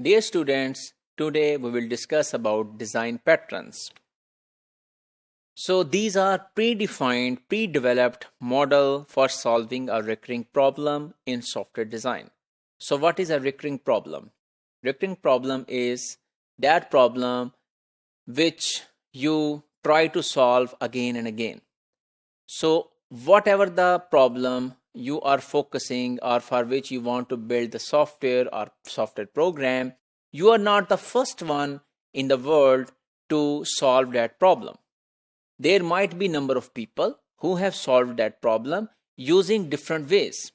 Dear students, today we will discuss about design patterns. So these are predefined, pre-developed model for solving a recurring problem in software design. So what is a recurring problem? Recurring problem is that problem which you try to solve again and again. So whatever the problem you are focusing or for which you want to build the software or software program, you are not the first one in the world to solve that problem. There might be number of people who have solved that problem using different ways.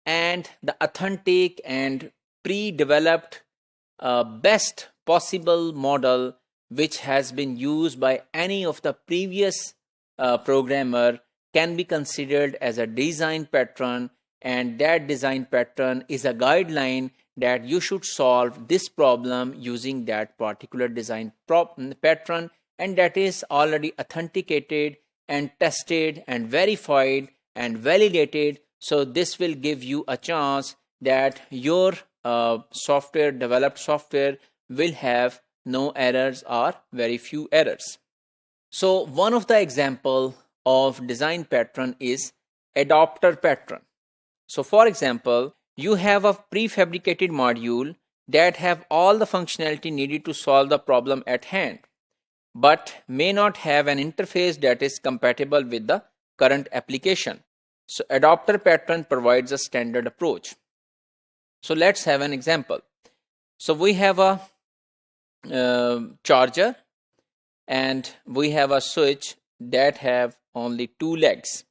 And the authentic and pre-developed best possible model which has been used by any of the previous programmer can be considered as a design pattern, and that design pattern is a guideline that you should solve this problem using that particular design pattern, and that is already authenticated and tested and verified and validated. So this will give you a chance that your developed software will have no errors or very few errors. So one of the example of design pattern is adapter pattern. So for example, you have a prefabricated module that have all the functionality needed to solve the problem at hand, but may not have an interface that is compatible with the current application. So adapter pattern provides a standard approach. So let's have an example. So we have a charger and we have a switch that have only two legs,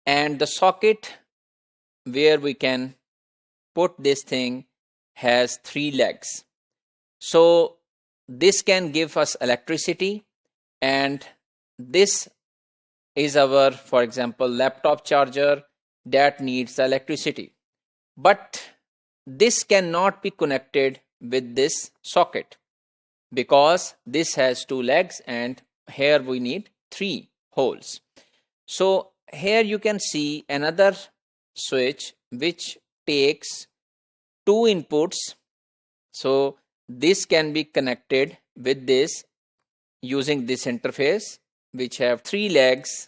and the socket where we can put this thing has three legs. So this can give us electricity, and this is our, for example, laptop charger that needs electricity, but this cannot be connected with this socket because this has two legs and here we need three holes. So here you can see another switch which takes two inputs. So this can be connected with this using this interface which have three legs,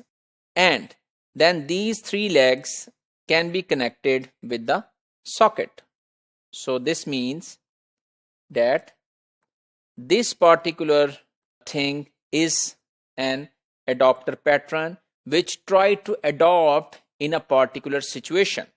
and then these three legs can be connected with the socket. So this means that this particular thing is an adapter pattern which try to adopt in a particular situation.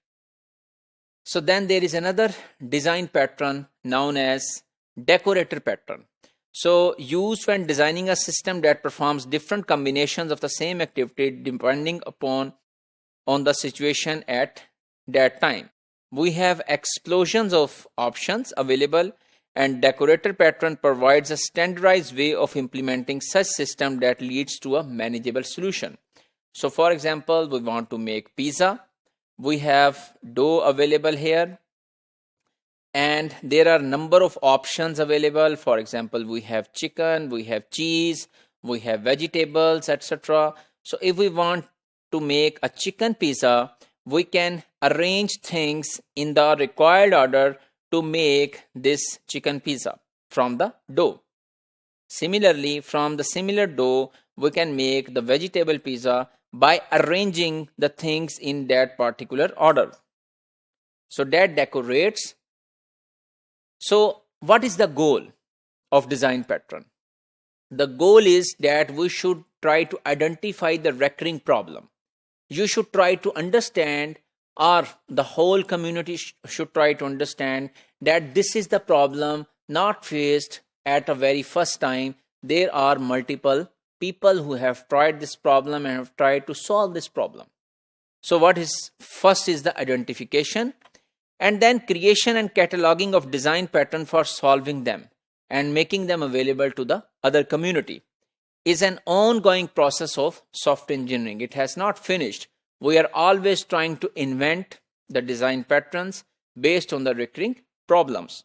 So then there is another design pattern known as decorator pattern. So used when designing a system that performs different combinations of the same activity depending upon the situation at that time. We have explosions of options available, and decorator pattern provides a standardized way of implementing such system that leads to a manageable solution. So for example, we want to make pizza. We have dough available here, and there are number of options available. For example, we have chicken, we have cheese, we have vegetables, etc. So if we want to make a chicken pizza, we can arrange things in the required order to make this chicken pizza from the dough. Similarly, from the similar dough, we can make the vegetable pizza by arranging the things in that particular order. So that decorates. So what is the goal of design pattern? The goal is that we should try to identify the recurring problem. You should try to understand, or the whole community should try to understand, that this is the problem not faced at a very first time. There are multiple people who have tried this problem and have tried to solve this problem. So what is first is the identification, and then creation and cataloging of design pattern for solving them and making them available to the other community is an ongoing process of software engineering. It has not finished. We are always trying to invent the design patterns based on the recurring problems.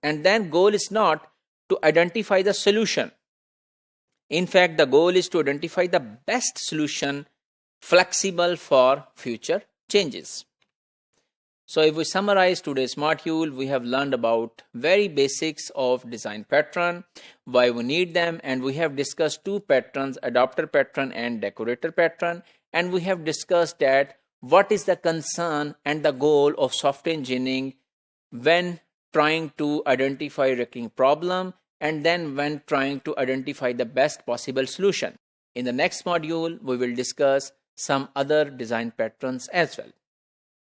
And then goal is not to identify the solution. In fact, the goal is to identify the best solution flexible for future changes. So if we summarize today's module, we have learned about very basics of design pattern, why we need them, and we have discussed two patterns, adapter pattern and decorator pattern, and we have discussed that what is the concern and the goal of software engineering when trying to identify recurring problem, and then when trying to identify the best possible solution. In the next module, we will discuss some other design patterns as well.